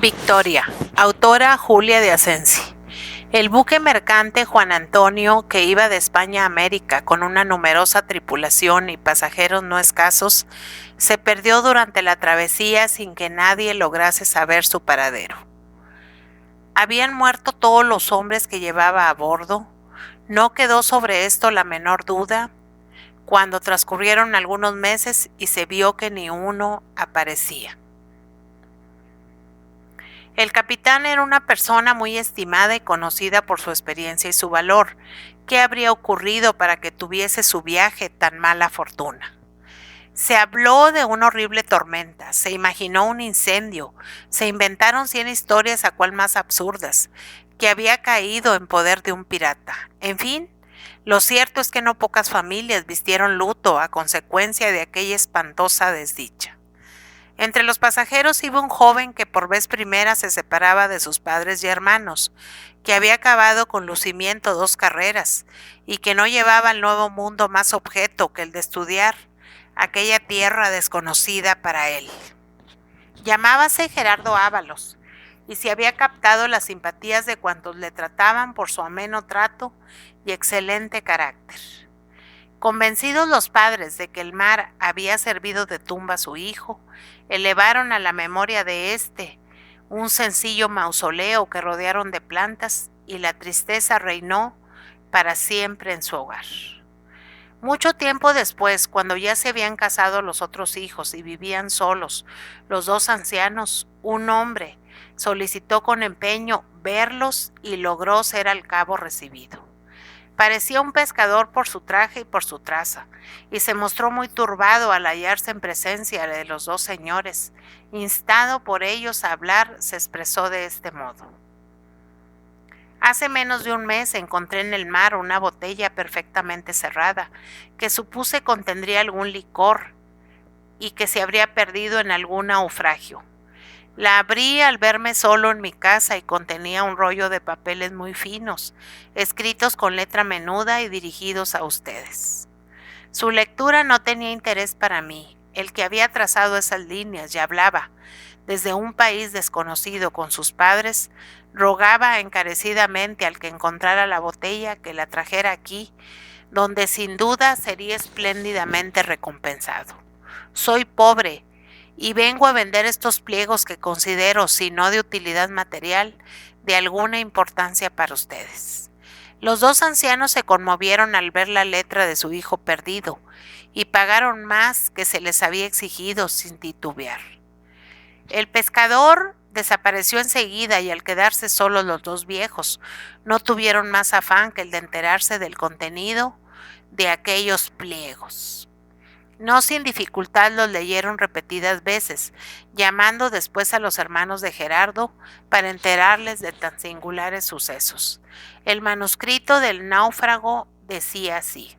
Victoria, autora Julia de Asensi. El buque mercante Juan Antonio, que iba de España a América con una numerosa tripulación y pasajeros no escasos, se perdió durante la travesía sin que nadie lograse saber su paradero. ¿Habían muerto todos los hombres que llevaba a bordo? ¿No quedó sobre esto la menor duda? Cuando transcurrieron algunos meses y se vio que ni uno aparecía. El capitán era una persona muy estimada y conocida por su experiencia y su valor. ¿Qué habría ocurrido para que tuviese su viaje tan mala fortuna? Se habló de una horrible tormenta, se imaginó un incendio, se inventaron 100 historias a cual más absurdas, que había caído en poder de un pirata. En fin, lo cierto es que no pocas familias vistieron luto a consecuencia de aquella espantosa desdicha. Entre los pasajeros iba un joven que por vez primera se separaba de sus padres y hermanos, que había acabado con lucimiento 2 carreras y que no llevaba al nuevo mundo más objeto que el de estudiar aquella tierra desconocida para él. Llamábase Gerardo Ábalos y se había captado las simpatías de cuantos le trataban por su ameno trato y excelente carácter. Convencidos los padres de que el mar había servido de tumba a su hijo, elevaron a la memoria de éste un sencillo mausoleo que rodearon de plantas y la tristeza reinó para siempre en su hogar. Mucho tiempo después, cuando ya se habían casado los otros hijos y vivían solos los 2 ancianos, un hombre solicitó con empeño verlos y logró ser al cabo recibido. Parecía un pescador por su traje y por su traza, y se mostró muy turbado al hallarse en presencia de los 2 señores. Instado por ellos a hablar, se expresó de este modo: Hace menos de un mes encontré en el mar una botella perfectamente cerrada, que supuse contendría algún licor y que se habría perdido en algún naufragio. La abrí al verme solo en mi casa y contenía un rollo de papeles muy finos, escritos con letra menuda y dirigidos a ustedes. Su lectura no tenía interés para mí. El que había trazado esas líneas y hablaba desde un país desconocido con sus padres, rogaba encarecidamente al que encontrara la botella que la trajera aquí, donde sin duda sería espléndidamente recompensado. Soy pobre y vengo a vender estos pliegos que considero, si no de utilidad material, de alguna importancia para ustedes. Los 2 ancianos se conmovieron al ver la letra de su hijo perdido y pagaron más que se les había exigido sin titubear. El pescador desapareció enseguida y al quedarse solos los 2 viejos, no tuvieron más afán que el de enterarse del contenido de aquellos pliegos. No sin dificultad los leyeron repetidas veces, llamando después a los hermanos de Gerardo para enterarles de tan singulares sucesos. El manuscrito del náufrago decía así: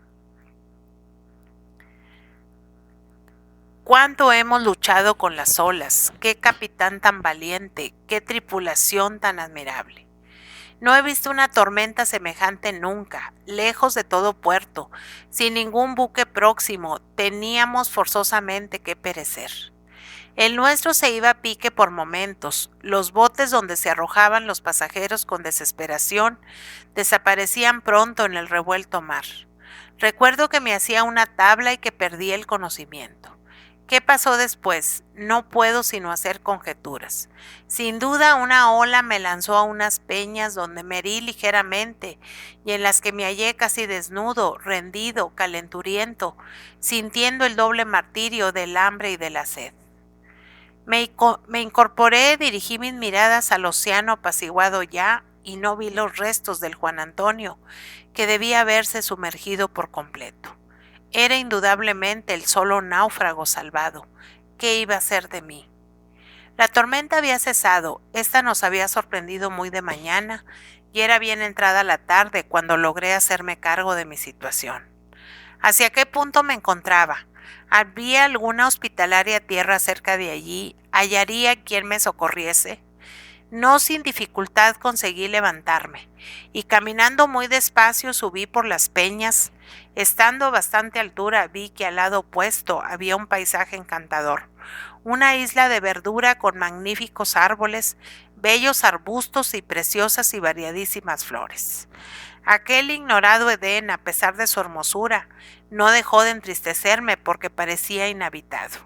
¿Cuánto hemos luchado con las olas? ¡Qué capitán tan valiente! ¡Qué tripulación tan admirable! No he visto una tormenta semejante nunca, lejos de todo puerto, sin ningún buque próximo, teníamos forzosamente que perecer. El nuestro se iba a pique por momentos, los botes donde se arrojaban los pasajeros con desesperación desaparecían pronto en el revuelto mar. Recuerdo que me hacía una tabla y que perdí el conocimiento. ¿Qué pasó después? No puedo sino hacer conjeturas. Sin duda una ola me lanzó a unas peñas donde me herí ligeramente y en las que me hallé casi desnudo, rendido, calenturiento, sintiendo el doble martirio del hambre y de la sed. Me incorporé, dirigí mis miradas al océano apaciguado ya y no vi los restos del Juan Antonio, que debía haberse sumergido por completo. Era indudablemente el solo náufrago salvado. ¿Qué iba a ser de mí? La tormenta había cesado, esta nos había sorprendido muy de mañana y era bien entrada la tarde cuando logré hacerme cargo de mi situación. ¿Hacia qué punto me encontraba? ¿Había alguna hospitalaria tierra cerca de allí? ¿Hallaría quien me socorriese? No sin dificultad conseguí levantarme, y caminando muy despacio subí por las peñas. Estando a bastante altura vi que al lado opuesto había un paisaje encantador, una isla de verdura con magníficos árboles, bellos arbustos y preciosas y variadísimas flores. Aquel ignorado Edén, a pesar de su hermosura, no dejó de entristecerme porque parecía inhabitado.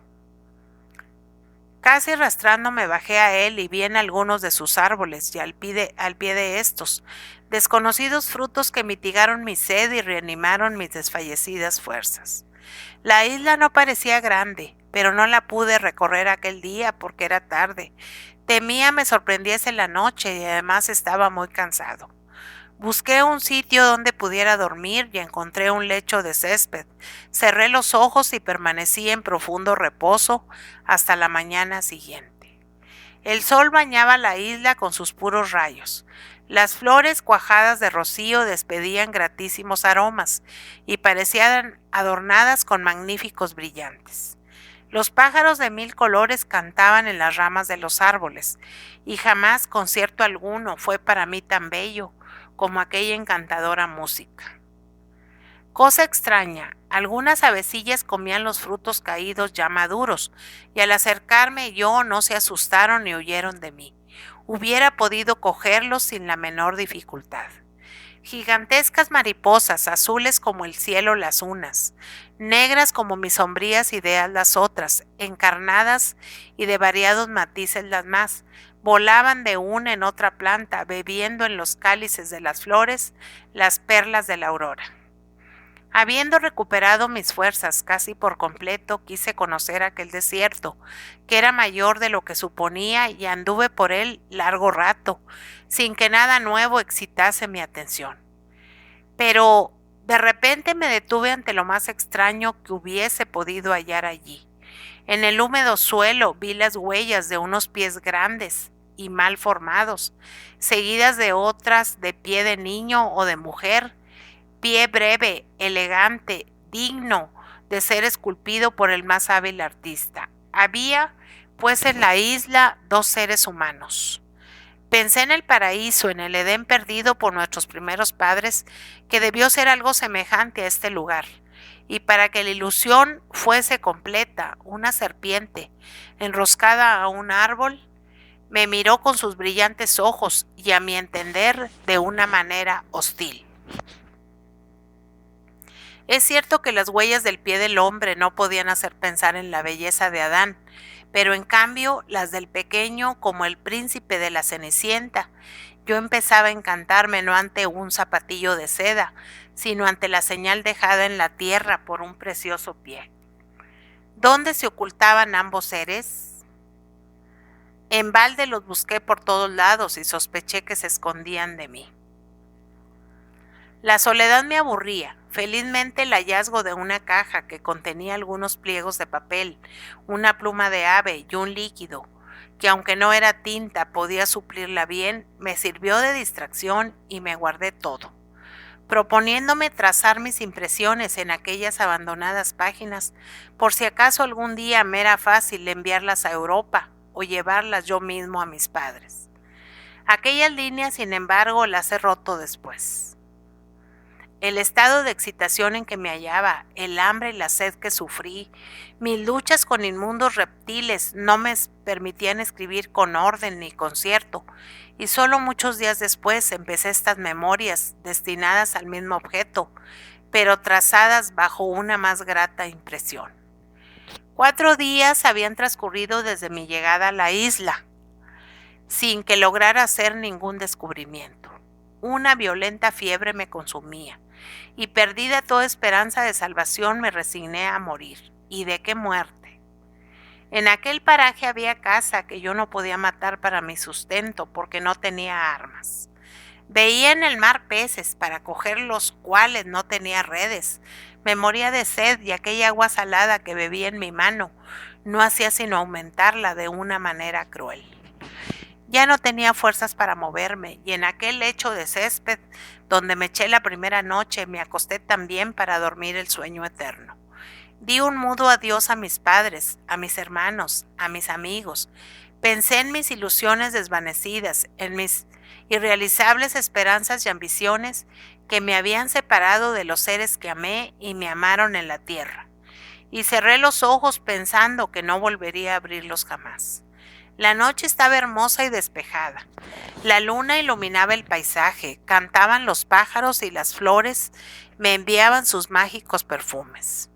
Casi arrastrándome bajé a él y vi en algunos de sus árboles y al pie de estos desconocidos frutos que mitigaron mi sed y reanimaron mis desfallecidas fuerzas. La isla no parecía grande, pero no la pude recorrer aquel día porque era tarde. Temía me sorprendiese la noche y además estaba muy cansado. Busqué un sitio donde pudiera dormir y encontré un lecho de césped. Cerré los ojos y permanecí en profundo reposo hasta la mañana siguiente. El sol bañaba la isla con sus puros rayos. Las flores cuajadas de rocío despedían gratísimos aromas y parecían adornadas con magníficos brillantes. Los pájaros de mil colores cantaban en las ramas de los árboles, y jamás concierto alguno fue para mí tan bello como aquella encantadora música. Cosa extraña, algunas avecillas comían los frutos caídos ya maduros, y al acercarme yo no se asustaron ni huyeron de mí. Hubiera podido cogerlos sin la menor dificultad. Gigantescas mariposas, azules como el cielo las unas, negras como mis sombrías ideas las otras, encarnadas y de variados matices las más, volaban de una en otra planta, bebiendo en los cálices de las flores las perlas de la aurora. Habiendo recuperado mis fuerzas casi por completo, quise conocer aquel desierto, que era mayor de lo que suponía, y anduve por él largo rato, sin que nada nuevo excitase mi atención. Pero de repente me detuve ante lo más extraño que hubiese podido hallar allí. En el húmedo suelo vi las huellas de unos pies grandes y mal formados, seguidas de otras de pie de niño o de mujer, pie breve, elegante, digno de ser esculpido por el más hábil artista. Había, pues, en la isla 2 seres humanos. Pensé en el paraíso, en el Edén perdido por nuestros primeros padres, que debió ser algo semejante a este lugar. Y para que la ilusión fuese completa, una serpiente, enroscada a un árbol, me miró con sus brillantes ojos y, a mi entender, de una manera hostil. Es cierto que las huellas del pie del hombre no podían hacer pensar en la belleza de Adán, pero en cambio las del pequeño, como el príncipe de la Cenicienta. Yo empezaba a encantarme no ante un zapatillo de seda, sino ante la señal dejada en la tierra por un precioso pie. ¿Dónde se ocultaban ambos seres? En balde los busqué por todos lados y sospeché que se escondían de mí. La soledad me aburría. Felizmente el hallazgo de una caja que contenía algunos pliegos de papel, una pluma de ave y un líquido, que aunque no era tinta podía suplirla bien, me sirvió de distracción y me guardé todo, proponiéndome trazar mis impresiones en aquellas abandonadas páginas, por si acaso algún día me era fácil enviarlas a Europa o llevarlas yo mismo a mis padres. Aquellas líneas, sin embargo, las he roto después. El estado de excitación en que me hallaba, el hambre y la sed que sufrí, mis luchas con inmundos reptiles no me permitían escribir con orden ni concierto, y solo muchos días después empecé estas memorias destinadas al mismo objeto, pero trazadas bajo una más grata impresión. 4 días habían transcurrido desde mi llegada a la isla, sin que lograra hacer ningún descubrimiento. Una violenta fiebre me consumía, y perdida toda esperanza de salvación me resigné a morir. ¿Y de qué muerte? En aquel paraje había caza que yo no podía matar para mi sustento porque no tenía armas. Veía en el mar peces para coger los cuales no tenía redes. Me moría de sed y aquella agua salada que bebía en mi mano no hacía sino aumentarla de una manera cruel. Ya no tenía fuerzas para moverme, y en aquel lecho de césped donde me eché la primera noche me acosté también para dormir el sueño eterno. Di un mudo adiós a mis padres, a mis hermanos, a mis amigos, Pensé en mis ilusiones desvanecidas, en mis irrealizables esperanzas y ambiciones que me habían separado de los seres que amé y me amaron en la tierra, y cerré los ojos pensando que no volvería a abrirlos jamás. La noche estaba hermosa y despejada. La luna iluminaba el paisaje, cantaban los pájaros y las flores me enviaban sus mágicos perfumes.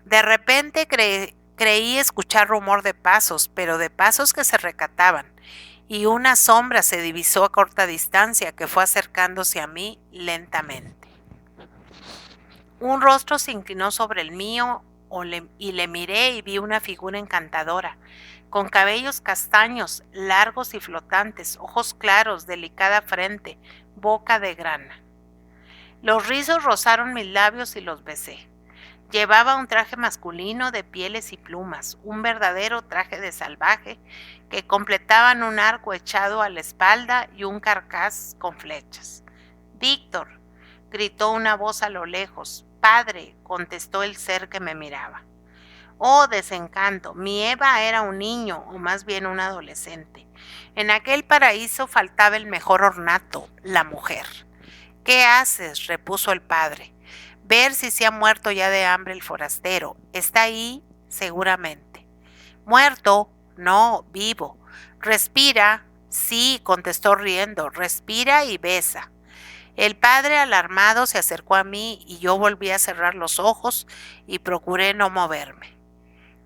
De repente creí escuchar rumor de pasos, pero de pasos que se recataban, y una sombra se divisó a corta distancia que fue acercándose a mí lentamente. Un rostro se inclinó sobre el mío y le miré y vi una figura encantadora, con cabellos castaños, largos y flotantes, ojos claros, delicada frente, boca de grana. Los rizos rozaron mis labios y los besé. Llevaba un traje masculino de pieles y plumas, un verdadero traje de salvaje que completaban un arco echado a la espalda y un carcaj con flechas. «Víctor», gritó una voz a lo lejos. «Padre», contestó el ser que me miraba. Oh, desencanto, mi Eva era un niño, o más bien un adolescente. En aquel paraíso faltaba el mejor ornato, la mujer. «¿Qué haces?», repuso el padre. «Ver si se ha muerto ya de hambre el forastero. Está ahí, seguramente». «¿Muerto?». «No, vivo». «¿Respira?». «Sí», contestó riendo. «Respira y besa». El padre, alarmado, se acercó a mí y yo volví a cerrar los ojos y procuré no moverme.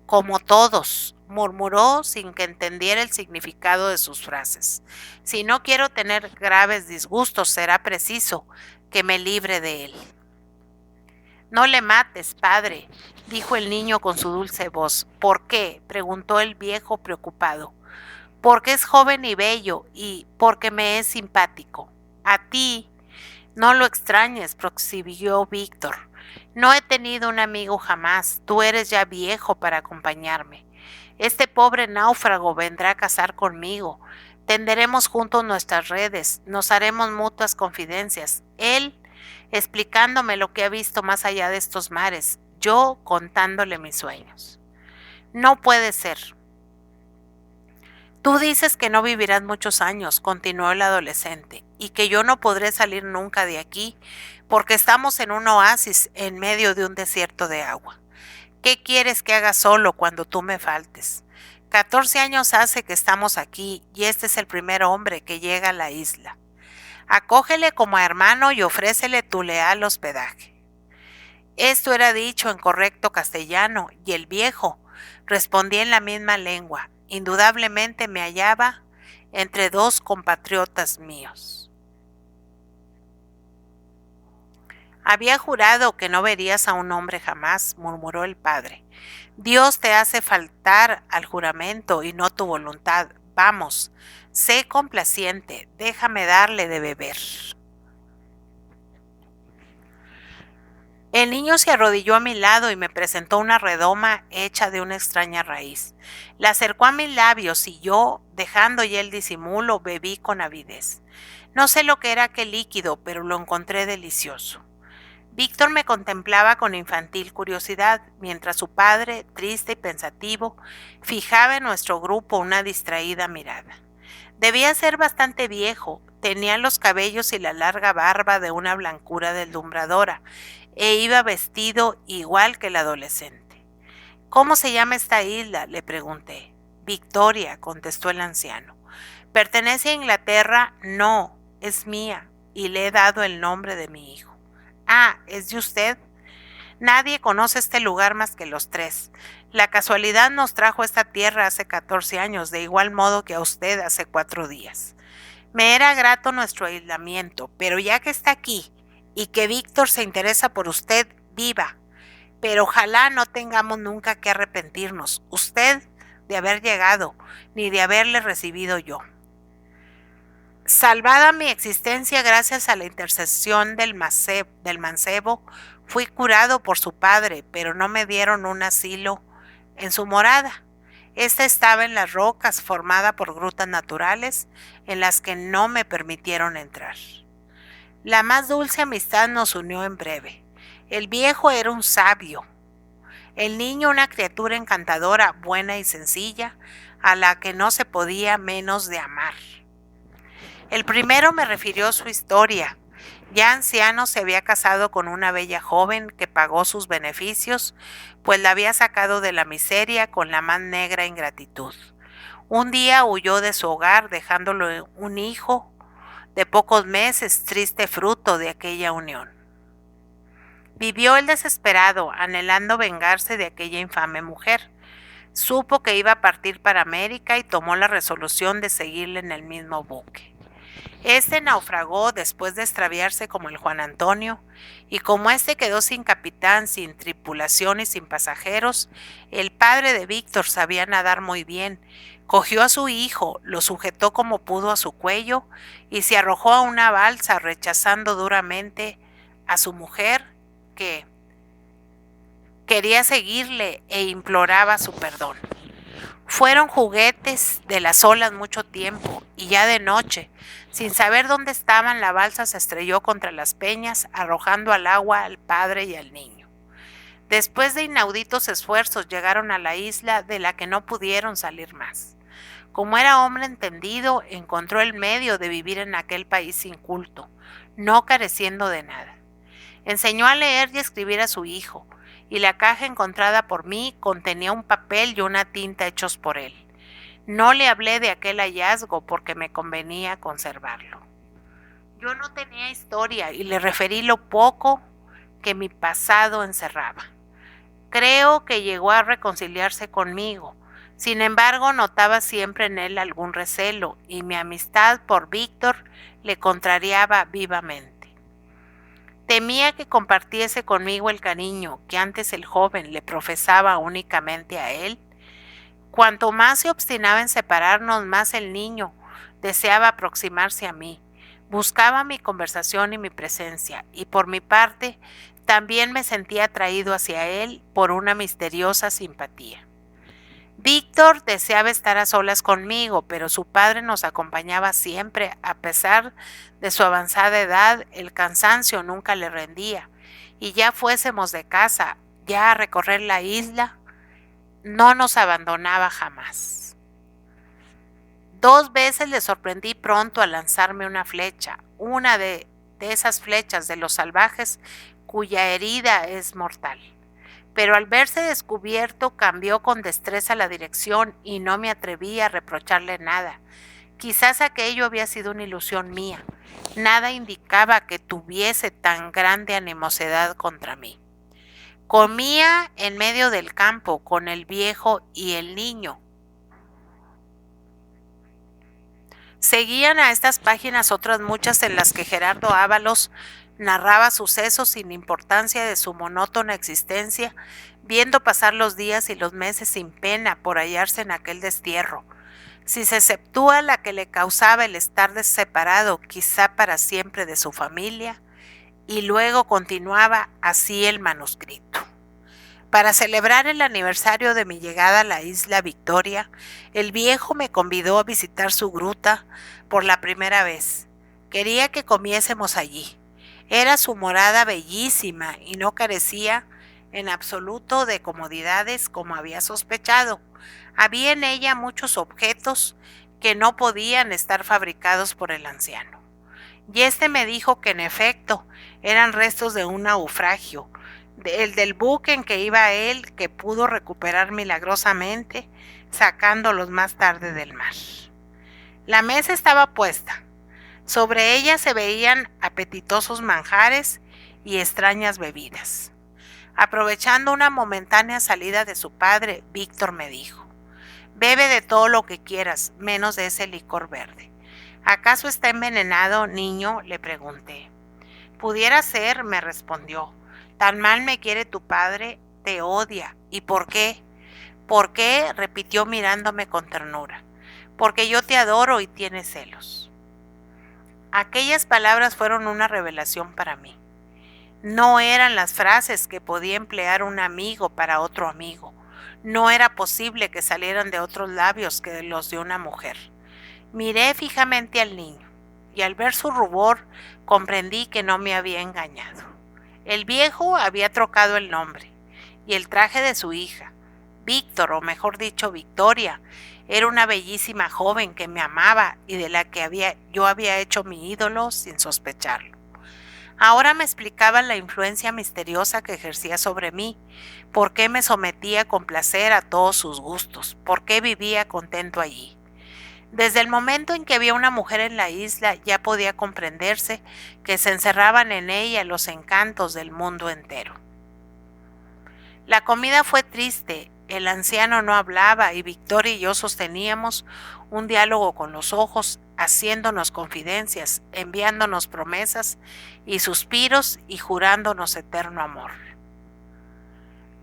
«Como todos», murmuró sin que entendiera el significado de sus frases. «Si no quiero tener graves disgustos, será preciso que me libre de él». «No le mates, padre», dijo el niño con su dulce voz. «¿Por qué?», preguntó el viejo preocupado. «Porque es joven y bello y porque me es simpático». «A ti». «No lo extrañes», prosiguió Víctor. «No he tenido un amigo jamás. Tú eres ya viejo para acompañarme. Este pobre náufrago vendrá a cazar conmigo. Tenderemos juntos nuestras redes, nos haremos mutuas confidencias. Él explicándome lo que ha visto más allá de estos mares, yo contándole mis sueños». «No puede ser». «Tú dices que no vivirás muchos años», continuó el adolescente, «y que yo no podré salir nunca de aquí, porque estamos en un oasis en medio de un desierto de agua. ¿Qué quieres que haga solo cuando tú me faltes? 14 años hace que estamos aquí y este es el primer hombre que llega a la isla. Acógele como a hermano y ofrécele tu leal hospedaje». Esto era dicho en correcto castellano y el viejo respondía en la misma lengua. Indudablemente me hallaba entre dos compatriotas míos. «Había jurado que no verías a un hombre jamás», murmuró el padre. «Dios te hace faltar al juramento y no tu voluntad. Vamos, sé complaciente, déjame darle de beber». El niño se arrodilló a mi lado y me presentó una redoma hecha de una extraña raíz. La acercó a mis labios y yo, dejando ya el disimulo, bebí con avidez. No sé lo que era aquel líquido, pero lo encontré delicioso. Víctor me contemplaba con infantil curiosidad, mientras su padre, triste y pensativo, fijaba en nuestro grupo una distraída mirada. Debía ser bastante viejo, tenía los cabellos y la larga barba de una blancura deslumbradora, e iba vestido igual que el adolescente. «¿Cómo se llama esta isla?», le pregunté. «Victoria», contestó el anciano. «¿Pertenece a Inglaterra?». «No, es mía, y le he dado el nombre de mi hijo». «Ah, ¿es de usted?». «Nadie conoce este lugar más que los tres. La casualidad nos trajo a esta tierra hace 14 años, de igual modo que a usted hace 4 días. Me era grato nuestro aislamiento, pero ya que está aquí, y que Víctor se interesa por usted, viva. Pero ojalá no tengamos nunca que arrepentirnos, usted de haber llegado, ni de haberle recibido yo. Salvada mi existencia gracias a la intercesión del mancebo, fui curado por su padre, pero no me dieron un asilo en su morada. Esta estaba en las rocas, formada por grutas naturales, en las que no me permitieron entrar. La más dulce amistad nos unió en breve. El viejo era un sabio. El niño una criatura encantadora, buena y sencilla, a la que no se podía menos de amar. El primero me refirió su historia. Ya anciano se había casado con una bella joven que pagó sus beneficios, pues la había sacado de la miseria con la más negra ingratitud. Un día huyó de su hogar dejándole un hijo de pocos meses, triste fruto de aquella unión. Vivió el desesperado, anhelando vengarse de aquella infame mujer. Supo que iba a partir para América y tomó la resolución de seguirle en el mismo buque. Este naufragó después de extraviarse como el Juan Antonio, y como este quedó sin capitán, sin tripulación y sin pasajeros, el padre de Víctor sabía nadar muy bien. Cogió a su hijo, lo sujetó como pudo a su cuello y se arrojó a una balsa, rechazando duramente a su mujer, que quería seguirle e imploraba su perdón. Fueron juguetes de las olas mucho tiempo, y ya de noche, sin saber dónde estaban, la balsa se estrelló contra las peñas, arrojando al agua al padre y al niño. Después de inauditos esfuerzos llegaron a la isla, de la que no pudieron salir más. Como era hombre entendido, encontró el medio de vivir en aquel país inculto, no careciendo de nada. Enseñó a leer y escribir a su hijo, y la caja encontrada por mí contenía un papel y una tinta hechos por él. No le hablé de aquel hallazgo porque me convenía conservarlo. Yo no tenía historia y le referí lo poco que mi pasado encerraba. Creo que llegó a reconciliarse conmigo. Sin embargo, notaba siempre en él algún recelo, y mi amistad por Víctor le contrariaba vivamente. Temía que compartiese conmigo el cariño que antes el joven le profesaba únicamente a él. Cuanto más se obstinaba en separarnos, más el niño deseaba aproximarse a mí. Buscaba mi conversación y mi presencia, y por mi parte también me sentía atraído hacia él por una misteriosa simpatía. Víctor deseaba estar a solas conmigo, pero su padre nos acompañaba siempre. A pesar de su avanzada edad, el cansancio nunca le rendía, y ya fuésemos de casa, ya a recorrer la isla, no nos abandonaba jamás. 2 veces le sorprendí pronto al lanzarme una flecha, una de esas flechas de los salvajes cuya herida es mortal. Pero al verse descubierto cambió con destreza la dirección y no me atreví a reprocharle nada. Quizás aquello había sido una ilusión mía. Nada indicaba que tuviese tan grande animosidad contra mí. Comía en medio del campo con el viejo y el niño. Seguían a estas páginas otras muchas en las que Gerardo Ábalos narraba sucesos sin importancia de su monótona existencia, viendo pasar los días y los meses sin pena por hallarse en aquel destierro. Si se exceptúa la que le causaba el estar separado quizá para siempre de su familia, y luego continuaba así el manuscrito. Para celebrar el aniversario de mi llegada a la isla Victoria, el viejo me convidó a visitar su gruta por la primera vez. Quería que comiésemos allí. Era su morada bellísima y no carecía en absoluto de comodidades como había sospechado. Había en ella muchos objetos que no podían estar fabricados por el anciano. Y este me dijo que en efecto eran restos de un naufragio, el del buque en que iba él, que pudo recuperar milagrosamente, sacándolos más tarde del mar. La mesa estaba puesta. Sobre ella se veían apetitosos manjares y extrañas bebidas. Aprovechando una momentánea salida de su padre, Víctor me dijo: «Bebe de todo lo que quieras, menos de ese licor verde». «¿Acaso está envenenado, niño?», le pregunté. «Pudiera ser», me respondió. «Tan mal me quiere tu padre, te odia». «¿Y por qué?». «¿Por qué?», repitió mirándome con ternura. «Porque yo te adoro y tienes celos». Aquellas palabras fueron una revelación para mí. No eran las frases que podía emplear un amigo para otro amigo. No era posible que salieran de otros labios que de los de una mujer. Miré fijamente al niño, y al ver su rubor comprendí que no me había engañado. El viejo había trocado el nombre, y el traje de su hija. Víctor, o mejor dicho, Victoria, era una bellísima joven que me amaba y de la que yo había hecho mi ídolo sin sospecharlo. Ahora me explicaba la influencia misteriosa que ejercía sobre mí, por qué me sometía con placer a todos sus gustos, por qué vivía contento allí. Desde el momento en que había una mujer en la isla ya podía comprenderse que se encerraban en ella los encantos del mundo entero. La comida fue triste, el anciano no hablaba y Victoria y yo sosteníamos un diálogo con los ojos, haciéndonos confidencias, enviándonos promesas y suspiros y jurándonos eterno amor.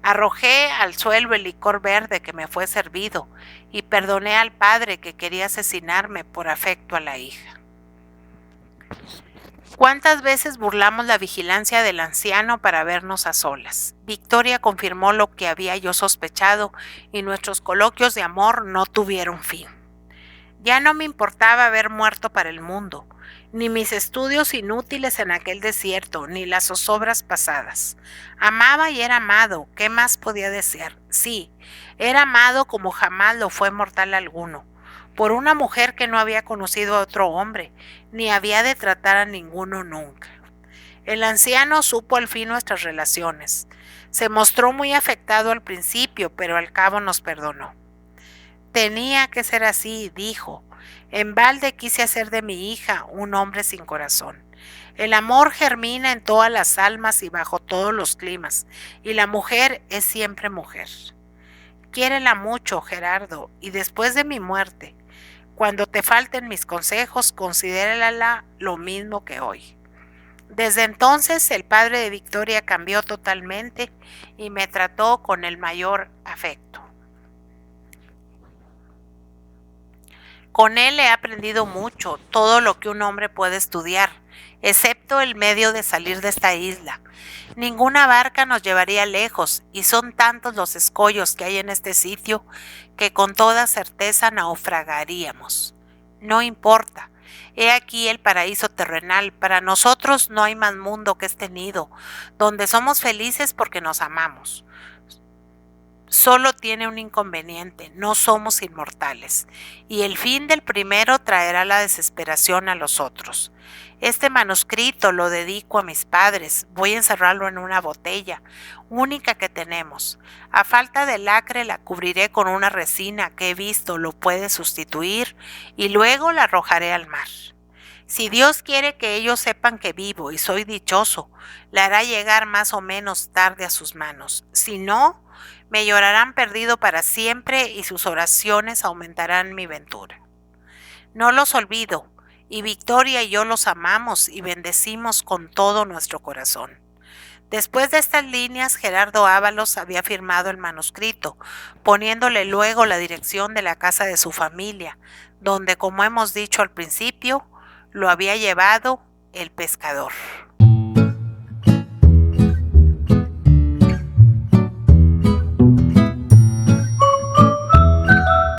Arrojé al suelo el licor verde que me fue servido y perdoné al padre que quería asesinarme por afecto a la hija. ¿Cuántas veces burlamos la vigilancia del anciano para vernos a solas? Victoria confirmó lo que había yo sospechado y nuestros coloquios de amor no tuvieron fin. Ya no me importaba haber muerto para el mundo, ni mis estudios inútiles en aquel desierto, ni las zozobras pasadas. Amaba y era amado, ¿qué más podía desear? Sí, era amado como jamás lo fue mortal alguno, por una mujer que no había conocido a otro hombre, ni había de tratar a ninguno nunca. El anciano supo al fin nuestras relaciones. Se mostró muy afectado al principio, pero al cabo nos perdonó. Tenía que ser así, dijo. En balde quise hacer de mi hija un hombre sin corazón. El amor germina en todas las almas y bajo todos los climas, y la mujer es siempre mujer. Quiérela mucho, Gerardo, y después de mi muerte, cuando te falten mis consejos, considérala lo mismo que hoy. Desde entonces el padre de Victoria cambió totalmente y me trató con el mayor afecto. Con él he aprendido mucho, todo lo que un hombre puede estudiar, excepto el medio de salir de esta isla. Ninguna barca nos llevaría lejos, y son tantos los escollos que hay en este sitio que con toda certeza naufragaríamos. No importa, he aquí el paraíso terrenal, para nosotros no hay más mundo que este nido, donde somos felices porque nos amamos. Solo tiene un inconveniente, no somos inmortales, y el fin del primero traerá la desesperación a los otros. Este manuscrito lo dedico a mis padres, voy a encerrarlo en una botella, única que tenemos. A falta de lacre la cubriré con una resina que he visto lo puede sustituir, y luego la arrojaré al mar. Si Dios quiere que ellos sepan que vivo y soy dichoso, la hará llegar más o menos tarde a sus manos. Si no, me llorarán perdido para siempre y sus oraciones aumentarán mi ventura. No los olvido, y Victoria y yo los amamos y bendecimos con todo nuestro corazón. Después de estas líneas, Gerardo Ábalos había firmado el manuscrito, poniéndole luego la dirección de la casa de su familia, donde, como hemos dicho al principio, lo había llevado el pescador.